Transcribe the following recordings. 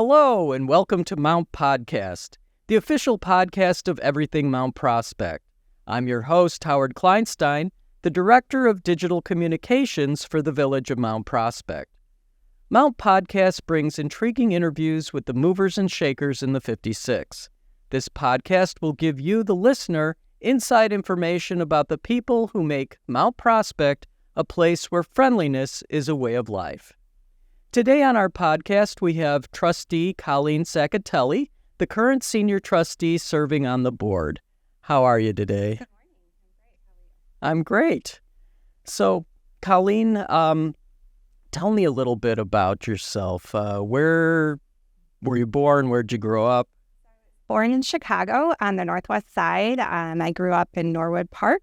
Hello, and welcome to MountPodcast, the official podcast of everything Mount Prospect. I'm your host, Howard Kleinstein, the Director of Digital Communications for the Village of Mount Prospect. MountPodcast brings intriguing interviews with the movers and shakers in the 56. This podcast will give you, the listener, inside information about the people who make Mount Prospect a place where friendliness is a way of life. Today on our podcast, we have Trustee Colleen Saccotelli, the current senior trustee serving on the board. How are you today? Good morning. I'm great. How are you? I'm great. So, Colleen, tell me a little bit about yourself. Where were you born? Where'd you grow up? Born in Chicago on the Northwest Side. I grew up in Norwood Park,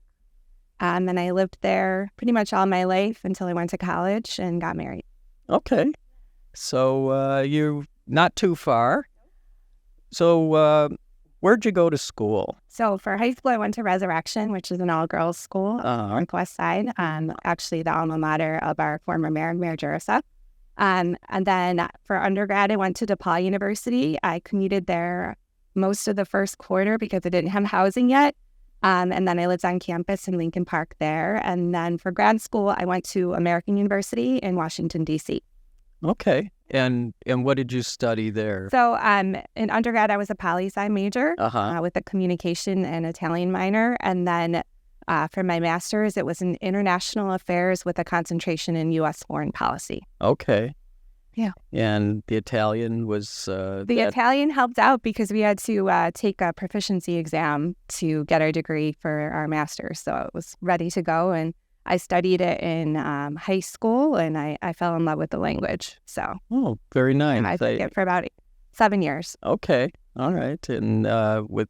and I lived there pretty much all my life until I went to college and got married. Okay. So, you're not too far. So, where'd you go to school? So for high school, I went to Resurrection, which is an all-girls school on the Northwest Side, actually the alma mater of our former mayor, Mayor Jurisa. And then for undergrad, I went to DePaul University. I commuted there most of the first quarter because I didn't have housing yet. And then I lived on campus in Lincoln Park there. And then for grad school, I went to American University in Washington, D.C. Okay. And what did you study there? So in undergrad, I was a poli-sci major with a communication and Italian minor. And then for my master's, it was in international affairs with a concentration in U.S. foreign policy. Okay. Yeah. And the Italian was... Italian helped out because we had to take a proficiency exam to get our degree for our master's. So it was ready to go. And I studied it in high school, and I fell in love with the language. So, oh, very nice. And I took it for about 7 years. Okay, all right. And with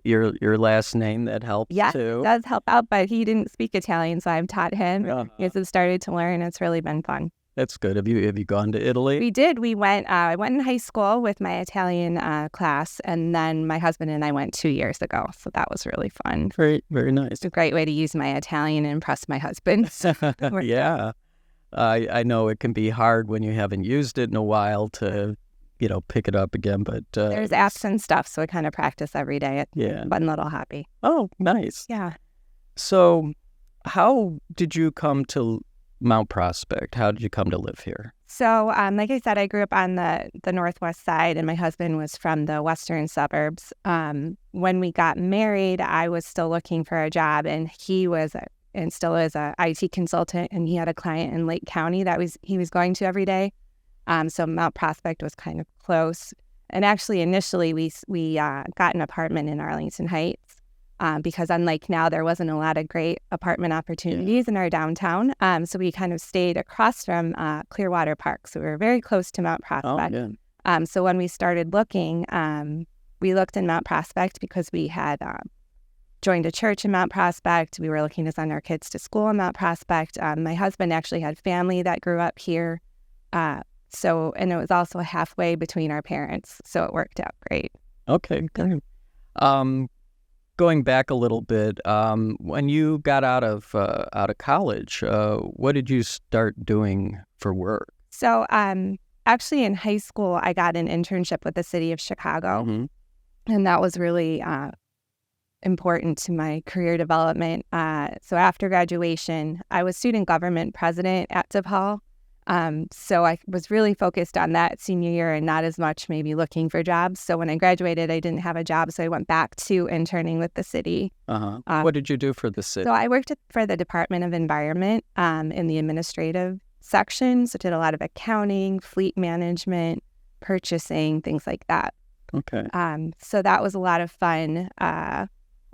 your last name, that helps too. It does help out, but he didn't speak Italian, so I've taught him. He's started to learn. It's really been fun. That's good. Have you gone to Italy? We did. We went. I went in high school with my Italian class, and then my husband and I went 2 years ago. So that was really fun. Very, very nice. It's a great way to use my Italian and impress my husband. Yeah, I know it can be hard when you haven't used it in a while to, pick it up again. But there's apps and stuff, so I kind of practice every day. It's a fun little hobby. Oh, nice. Yeah. So, how did you come to Mount Prospect? How did you come to live here? So, like I said, I grew up on the Northwest Side, and my husband was from the western suburbs. When we got married, I was still looking for a job, and he was and still is a IT consultant, and he had a client in Lake County that he was going to every day. So Mount Prospect was kind of close. And actually, initially, we got an apartment in Arlington Heights. Because unlike now, there wasn't a lot of great apartment opportunities in our downtown. So we kind of stayed across from Clearwater Park. So we were very close to Mount Prospect. Oh, yeah. So when we started looking, we looked in Mount Prospect because we had joined a church in Mount Prospect. We were looking to send our kids to school in Mount Prospect. My husband actually had family that grew up here. And it was also halfway between our parents. So it worked out great. Okay, good. Going back a little bit, when you got out of college, what did you start doing for work? So, actually, in high school, I got an internship with the city of Chicago, and that was really important to my career development. So, after graduation, I was student government president at DePaul. So I was really focused on that senior year and not as much maybe looking for jobs. So when I graduated, I didn't have a job. So I went back to interning with the city. What did you do for the city? So I worked for the Department of Environment in the administrative section. So did a lot of accounting, fleet management, purchasing, things like that. Okay. So that was a lot of fun.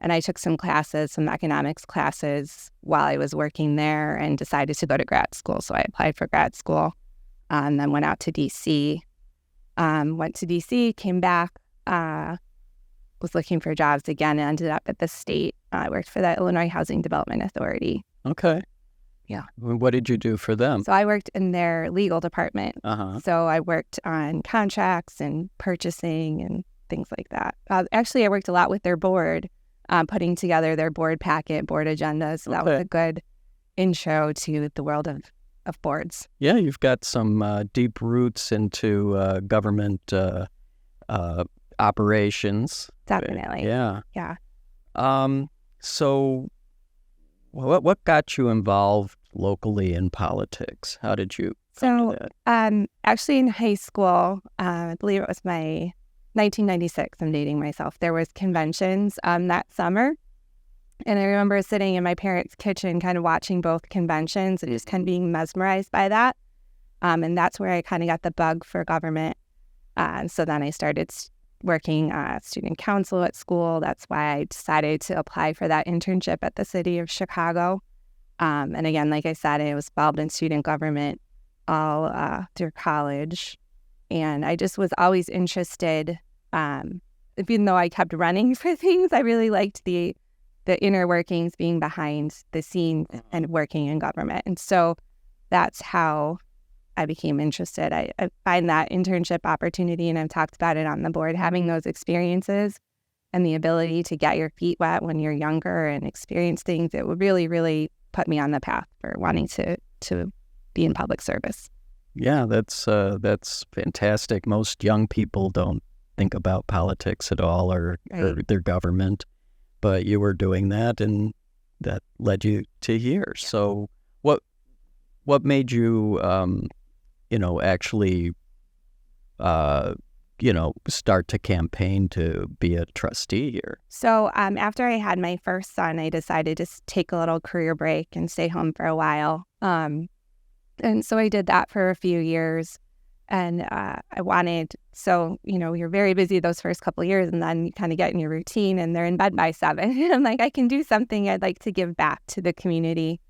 And I took some economics classes while I was working there and decided to go to grad school. So I applied for grad school and then went out to D.C. Went to D.C., came back, was looking for jobs again, and ended up at the state. I worked for the Illinois Housing Development Authority. Okay. Yeah. What did you do for them? So I worked in their legal department. So I worked on contracts and purchasing and things like that. Actually, I worked a lot with their board. Putting together their board packet, board agendas. So that was a good intro to the world of of boards. Yeah, you've got some deep roots into government operations. Definitely. Yeah. Yeah. So what got you involved locally in politics? How did you come to that? Actually in high school, I believe it was my 1996, I'm dating myself, there was conventions that summer. And I remember sitting in my parents' kitchen kind of watching both conventions and just kind of being mesmerized by that. And that's where I kind of got the bug for government. So then I started working student council at school. That's why I decided to apply for that internship at the city of Chicago. And again, like I said, I was involved in student government all through college. And I just was always interested, even though I kept running for things, I really liked the inner workings, being behind the scenes and working in government. And so that's how I became interested. I find that internship opportunity, and I've talked about it on the board, having those experiences and the ability to get your feet wet when you're younger and experience things, it would really, really put me on the path for wanting to be in public service. Yeah, that's fantastic. Most young people don't think about politics at all or their government, but you were doing that, and that led you to here. Yeah. So what made you, actually, start to campaign to be a trustee here? So after I had my first son, I decided to take a little career break and stay home for a while. And so I did that for a few years. And you're very busy those first couple of years, and then you kind of get in your routine, and they're in bed by 7. And I'm like, I can do something. I'd like to give back to the community.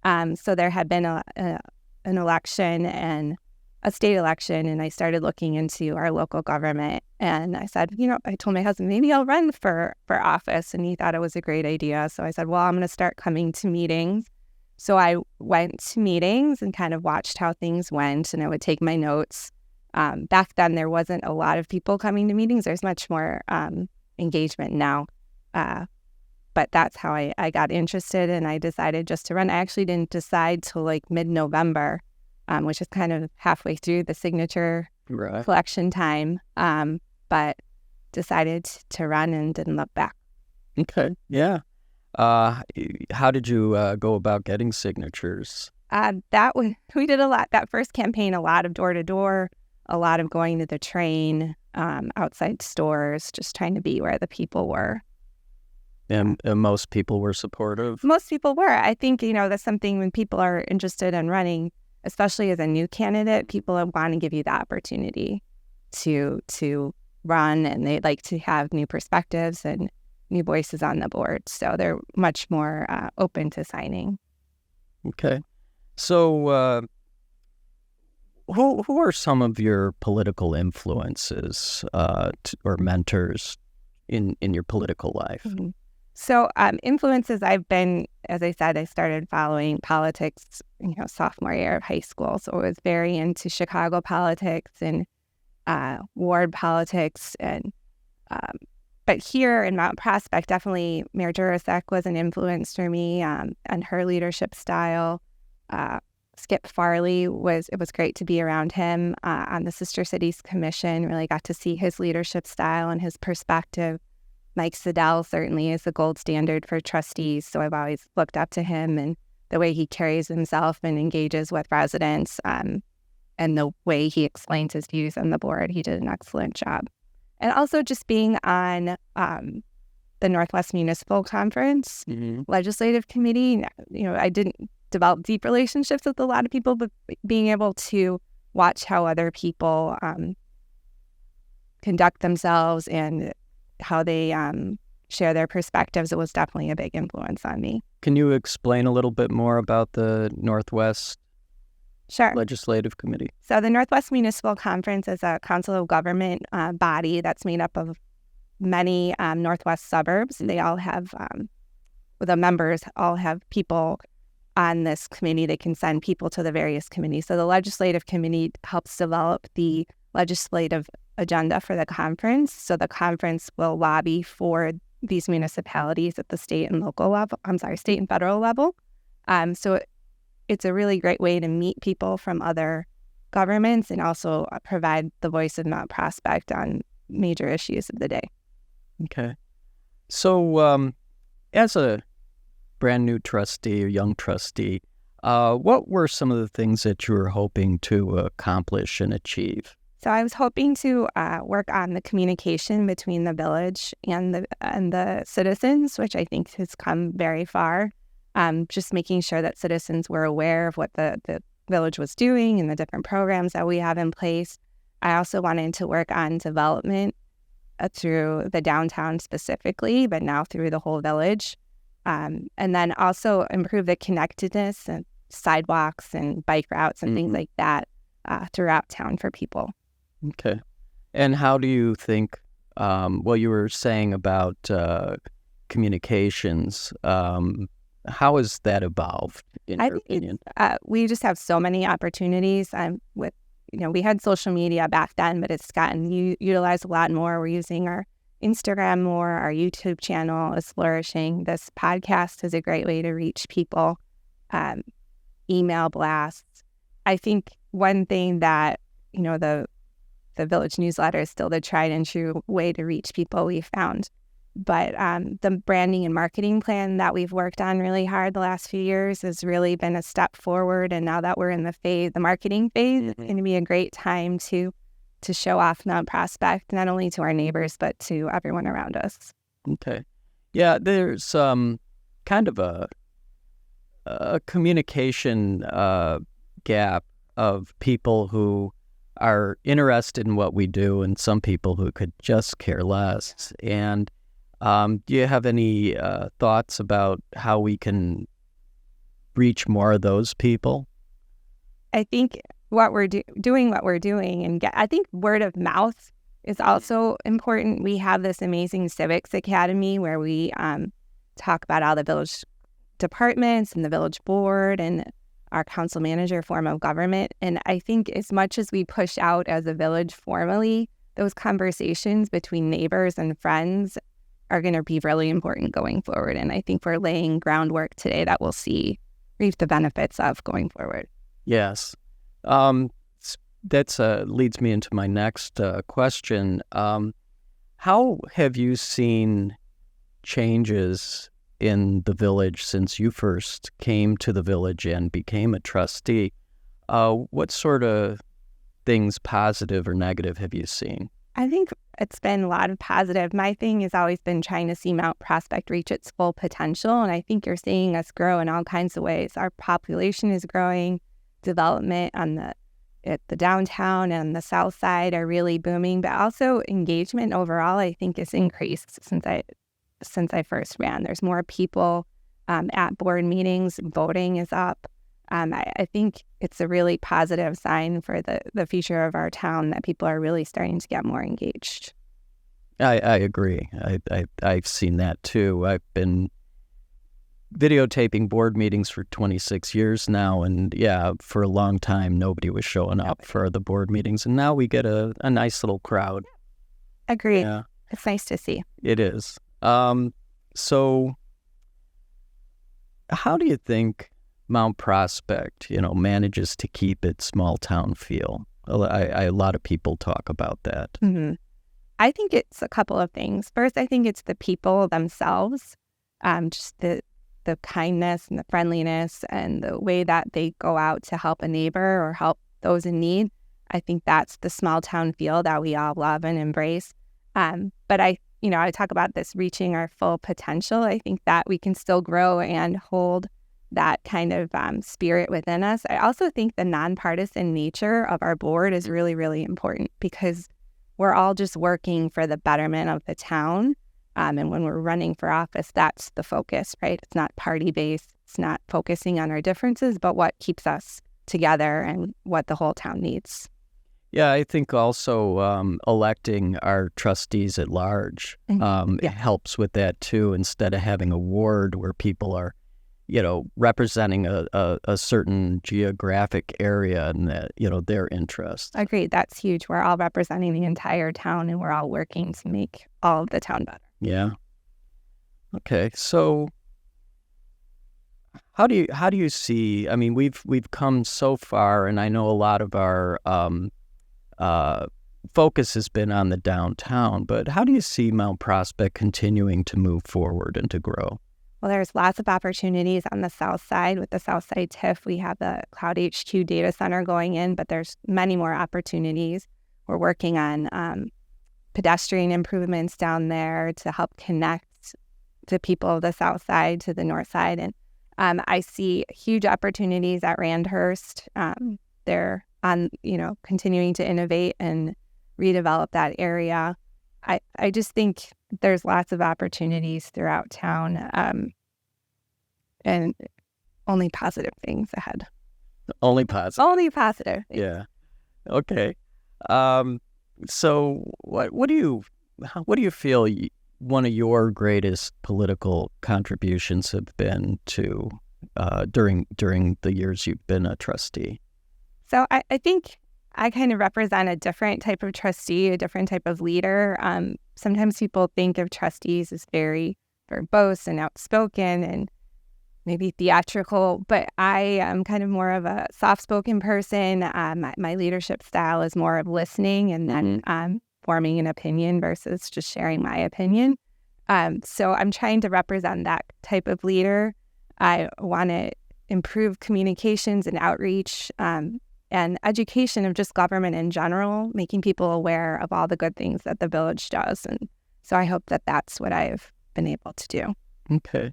So there had been an election and a state election, and I started looking into our local government. And I said, I told my husband, maybe I'll run for office. And he thought it was a great idea. So I said, well, I'm going to start coming to meetings. So I went to meetings and kind of watched how things went, and I would take my notes. Back then, there wasn't a lot of people coming to meetings. There's much more engagement now. But that's how I got interested, and I decided just to run. I actually didn't decide till like mid-November, which is kind of halfway through the signature collection time, but decided to run and didn't look back. Okay, yeah. How did you go about getting signatures? We did a lot. That first campaign, a lot of door-to-door, a lot of going to the train, outside stores, just trying to be where the people were. And most people were supportive? Most people were. I think, that's something when people are interested in running, especially as a new candidate, people want to give you the opportunity to run, and they like to have new perspectives and new voices on the board. So they're much more open to signing. Okay. So who are some of your political influences or mentors in your political life? Mm-hmm. So influences, I've been, as I said, I started following politics, sophomore year of high school. So I was very into Chicago politics and ward politics. And but here in Mount Prospect, definitely Mayor Jurasek was an influence for me and her leadership style. Skip Farley it was great to be around him on the Sister Cities Commission. Really got to see his leadership style and his perspective. Mike Siddell certainly is the gold standard for trustees, so I've always looked up to him and the way he carries himself and engages with residents, and the way he explains his views on the board. He did an excellent job. And also just being on the Northwest Municipal Conference Legislative Committee, I didn't develop deep relationships with a lot of people, but being able to watch how other people conduct themselves and how they share their perspectives, it was definitely a big influence on me. Can you explain a little bit more about the Northwest Legislative Committee? So the Northwest Municipal Conference is a council of government body that's made up of many Northwest suburbs. They all have, the members all have people on this committee. They can send people to the various committees. So the Legislative Committee helps develop the legislative agenda for the conference. So the conference will lobby for these municipalities at the state and federal level. So it's a really great way to meet people from other governments and also provide the voice of Mount Prospect on major issues of the day. Okay. So as a brand new trustee or young trustee, what were some of the things that you were hoping to accomplish and achieve? So I was hoping to work on the communication between the village and the citizens, which I think has come very far. Just making sure that citizens were aware of what the village was doing and the different programs that we have in place. I also wanted to work on development through the downtown specifically, but now through the whole village. And then also improve the connectedness and sidewalks and bike routes and things like that throughout town for people. Okay. And how do you think, you were saying about communications, how has that evolved in your opinion? We just have so many opportunities we had social media back then, but it's gotten utilized a lot more. We're using our Instagram more. Our YouTube channel is flourishing. This podcast is a great way to reach people. Email blasts. I think one thing that, the village newsletter is still the tried and true way to reach people, we found. But the branding and marketing plan that we've worked on really hard the last few years has really been a step forward. And now that we're in the marketing phase, it's going to be a great time to show off Mount Prospect, not only to our neighbors, but to everyone around us. Okay. Yeah, there's kind of a communication gap of people who are interested in what we do and some people who could just care less. And do you have any thoughts about how we can reach more of those people? I think what we're doing, and I think word of mouth is also important. We have this amazing civics academy where we talk about all the village departments and the village board and our council manager form of government. And I think as much as we push out as a village formally, those conversations between neighbors and friends are going to be really important going forward. And I think we're laying groundwork today that we'll reap the benefits of going forward. Yes. That leads me into my next question. How have you seen changes in the village since you first came to the village and became a trustee? What sort of things, positive or negative, have you seen? I think it's been a lot of positive. My thing has always been trying to see Mount Prospect reach its full potential, and I think you're seeing us grow in all kinds of ways. Our population is growing, development at the downtown and the south side are really booming, but also engagement overall, I think, has increased since I first ran. There's more people at board meetings. Voting is up. I think it's a really positive sign for the future of our town that people are really starting to get more engaged. I agree. I've seen that too. I've been videotaping board meetings for 26 years now, and for a long time nobody was showing up for the board meetings, and now we get a nice little crowd. Agreed. Yeah. It's nice to see. It is. So how do you think Mount Prospect, manages to keep its small town feel? A lot of people talk about that. Mm-hmm. I think it's a couple of things. First, I think it's the people themselves, just the kindness and the friendliness and the way that they go out to help a neighbor or help those in need. I think that's the small town feel that we all love and embrace. But I talk about this reaching our full potential. I think that we can still grow and hold that kind of spirit within us. I also think the nonpartisan nature of our board is really, really important because we're all just working for the betterment of the town. And when we're running for office, that's the focus, right? It's not party-based. It's not focusing on our differences, but what keeps us together and what the whole town needs. Yeah, I think also electing our trustees at large helps with that too, instead of having a ward where people are, representing a certain geographic area and that, their interests. Agreed. That's huge. We're all representing the entire town and we're all working to make all of the town better. Yeah. Okay. So How do you see? I mean, we've come so far, and I know a lot of our focus has been on the downtown. But how do you see Mount Prospect continuing to move forward and to grow? Well, there's lots of opportunities on the south side. With the south side TIF, we have the Cloud HQ data center going in, but there's many more opportunities. We're working on pedestrian improvements down there to help connect the people of the south side to the north side. And I see huge opportunities at Randhurst. They're on, continuing to innovate and redevelop that area. I just think there's lots of opportunities throughout town, and only positive things ahead. Only positive. Only positive things. Yeah. Okay. So what do you feel one of your greatest political contributions have been to during the years you've been a trustee? So I think I kind of represent a different type of trustee, a different type of leader. Sometimes people think of trustees as very verbose and outspoken and maybe theatrical, but I am kind of more of a soft-spoken person. My leadership style is more of listening and then forming an opinion versus just sharing my opinion. So I'm trying to represent that type of leader. I want to improve communications and outreach and education of just government in general, making people aware of all the good things that the village does. And so I hope that that's what I've been able to do. Okay.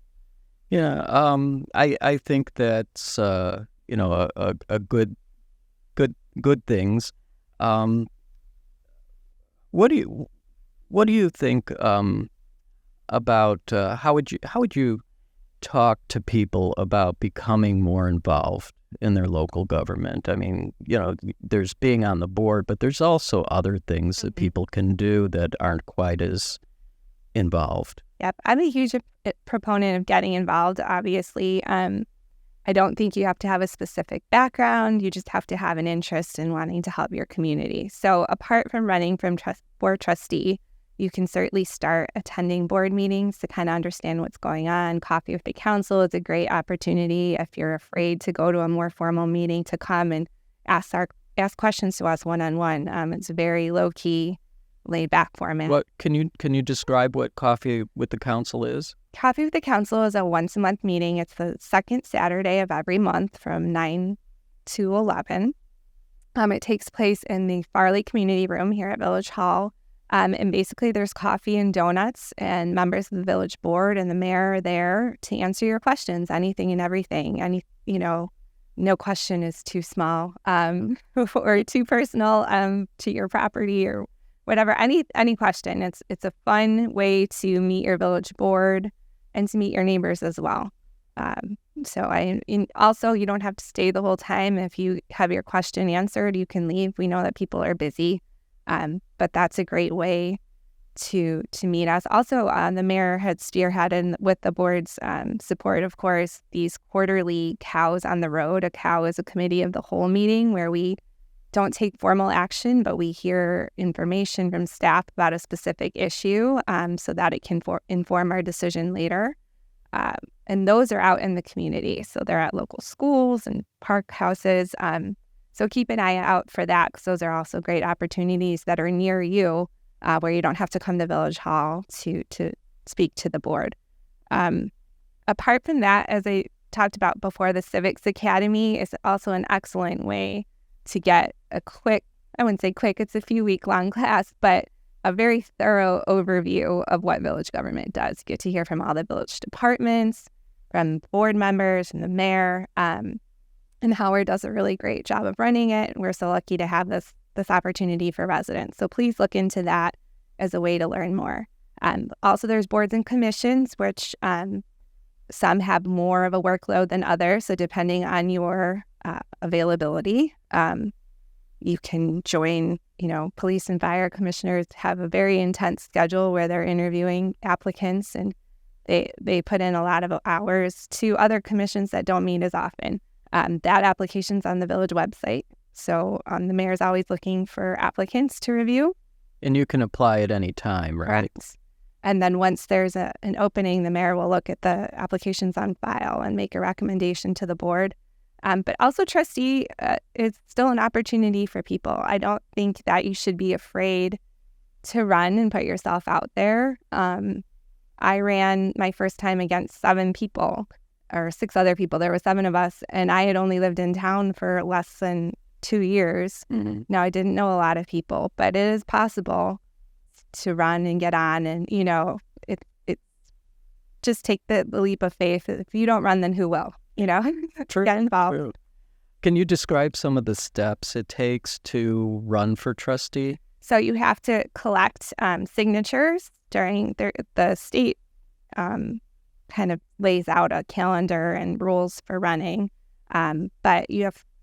Yeah, I think that's a good things. What do you think about how would you talk to people about becoming more involved in their local government? I mean, there's being on the board, but there's also other things that people can do that aren't quite as involved. Yep. I'm a huge proponent of getting involved, obviously. I don't think you have to have a specific background. You just have to have an interest in wanting to help your community. So apart from running for trustee, you can certainly start attending board meetings to kind of understand what's going on. Coffee with the council is a great opportunity if you're afraid to go to a more formal meeting to come and ask questions to us one-on-one. It's a very low-key, laid-back format. What can you describe what Coffee with the Council is? Coffee with the Council is a once-a-month meeting. It's the second Saturday of every month from 9 to 11. It takes place in the Farley Community Room here at Village Hall. And basically there's coffee and donuts, and members of the village board and the mayor are there to answer your questions, anything and everything. No question is too small or too personal to your property or whatever, any question. It's a fun way to meet your village board and to meet your neighbors as well. Also, you don't have to stay the whole time. If you have your question answered, you can leave. We know that people are busy, but that's a great way to meet us. Also, the mayor had spearheaded with the board's support, of course, these quarterly Cows on the Road. A cow is a committee of the whole meeting where we don't take formal action, but we hear information from staff about a specific issue so that it can inform our decision later. And those are out in the community. So they're at local schools and park houses. So keep an eye out for that, because those are also great opportunities that are near you where you don't have to come to Village Hall to speak to the board. Apart from that, as I talked about before, the Civics Academy is also an excellent way to get a quick, I wouldn't say quick, it's a few week-long class, but a very thorough overview of what village government does. You get to hear from all the village departments, from board members, from the mayor, and Howard does a really great job of running it. We're so lucky to have this opportunity for residents. So please look into that as a way to learn more. Also, there's boards and commissions, which some have more of a workload than others. So depending on your availability, you can join. Police and fire commissioners have a very intense schedule where they're interviewing applicants, and they put in a lot of hours to other commissions that don't meet as often. That application's on the village website. So the mayor's always looking for applicants to review. And you can apply at any time, right? Correct. And then once there's an opening, the mayor will look at the applications on file and make a recommendation to the board. But also trustee is still an opportunity for people. I don't think that you should be afraid to run and put yourself out there. I ran my first time against 7 people or 6 other people. There were 7 of us, and I had only lived in town for less than 2 years. Mm-hmm. Now, I didn't know a lot of people, but it is possible to run and get on. And, it just take the leap of faith. If you don't run, then who will? True. Get involved. True. Can you describe some of the steps it takes to run for trustee? So you have to collect signatures during the state kind of lays out a calendar and rules for running. But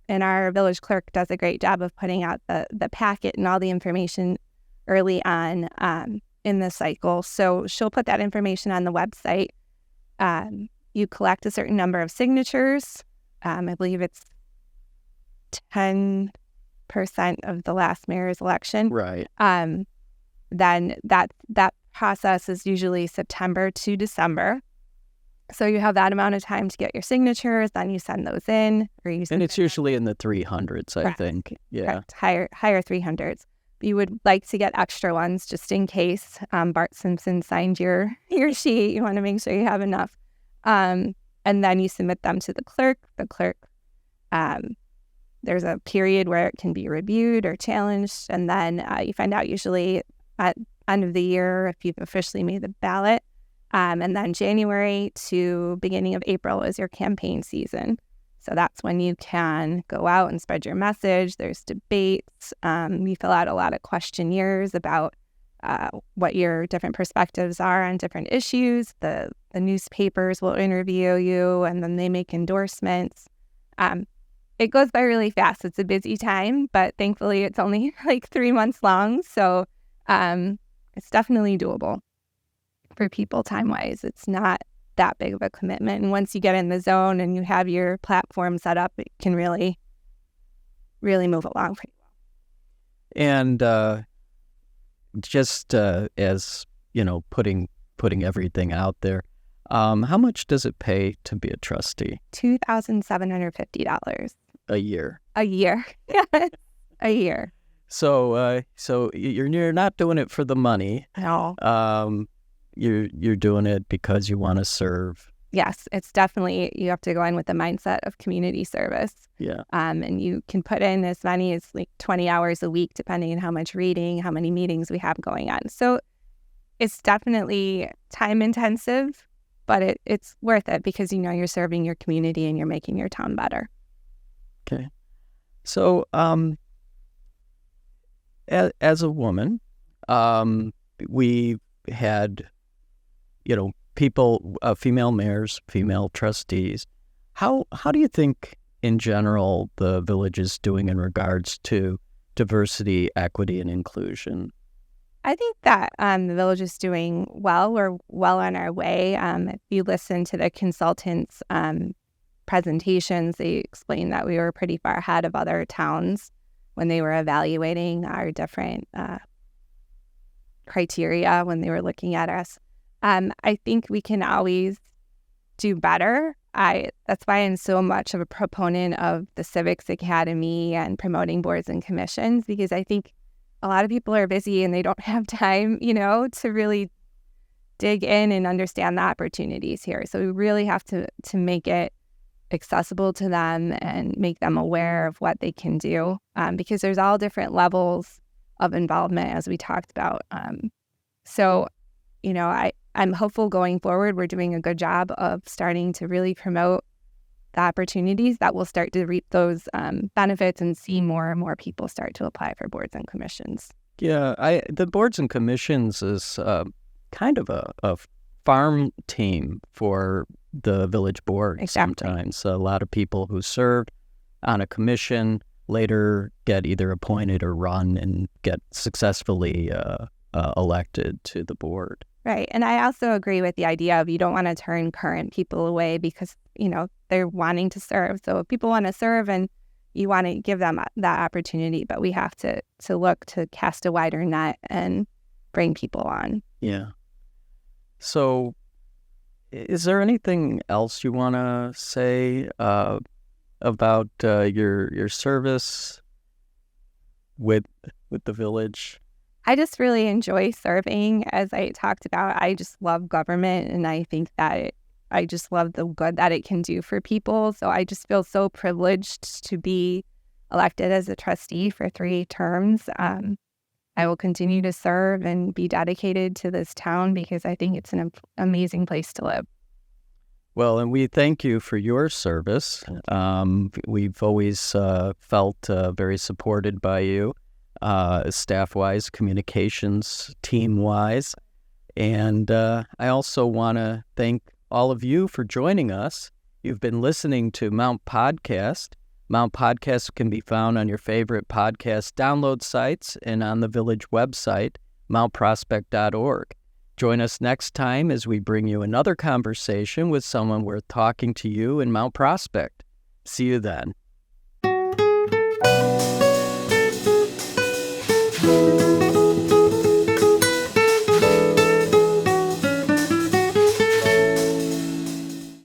our village clerk does a great job of putting out the packet and all the information early on in the cycle. So she'll put that information on the website. You collect a certain number of signatures. I believe it's 10% of the last mayor's election. Right. Then that process is usually September to December. So you have that amount of time to get your signatures. Then you send those in, and it's usually in the 300s, I think. Yeah. Correct. Higher 300s. You would like to get extra ones just in case Bart Simpson signed your sheet. You want to make sure you have enough. And then you submit them to the clerk. The clerk, there's a period where it can be reviewed or challenged. And then you find out usually at end of the year if you've officially made the ballot. And then January to beginning of April is your campaign season. So that's when you can go out and spread your message. There's debates. You fill out a lot of questionnaires about what your different perspectives are on different issues. The newspapers will interview you, and then they make endorsements. It goes by really fast. It's a busy time, but thankfully it's only like 3 months long. So it's definitely doable for people time-wise. It's not that big of a commitment. And once you get in the zone and you have your platform set up, it can really, really move along pretty well. And just as, putting everything out there, how much does it pay to be a trustee? $2,750. A year. A year. A year. So you're not doing it for the money. No. You're doing it because you want to serve. Yes, it's definitely, you have to go in with the mindset of community service. Yeah. And you can put in as many as like 20 hours a week, depending on how much reading, how many meetings we have going on. So it's definitely time intensive, but it's worth it because you're serving your community and you're making your town better. Okay. So as a woman, we had, people, female mayors, female trustees. How do you think, in general, the village is doing in regards to diversity, equity, and inclusion? I think that the village is doing well. We're well on our way. If you listen to the consultants' presentations, they explain that we were pretty far ahead of other towns when they were evaluating our different criteria when they were looking at us. I think we can always do better. That's why I'm so much of a proponent of the Civics Academy and promoting boards and commissions, because I think a lot of people are busy and they don't have time, to really dig in and understand the opportunities here. So we really have to make it accessible to them and make them aware of what they can do, because there's all different levels of involvement, as we talked about. So I'm hopeful going forward, we're doing a good job of starting to really promote the opportunities that will start to reap those benefits and see more and more people start to apply for boards and commissions. Yeah, the boards and commissions is kind of a farm team for the village board. Exactly. Sometimes a lot of people who served on a commission later get either appointed or run and get successfully elected to the board. Right. And I also agree with the idea of you don't want to turn current people away because, they're wanting to serve. So if people want to serve and you want to give them that opportunity, but we have to look to cast a wider net and bring people on. Yeah. So is there anything else you want to say about your service with the village? I just really enjoy serving. As I talked about, I just love government, and I think that I just love the good that it can do for people. So I just feel so privileged to be elected as a trustee for 3 terms. I will continue to serve and be dedicated to this town because I think it's an amazing place to live. Well, and we thank you for your service. We've always felt very supported by you, staff-wise, communications team-wise. And I also want to thank all of you for joining us. You've been listening to MountPodcast. MountPodcast can be found on your favorite podcast download sites and on the village website, mountprospect.org. Join us next time as we bring you another conversation with someone worth talking to you in Mount Prospect. See you then.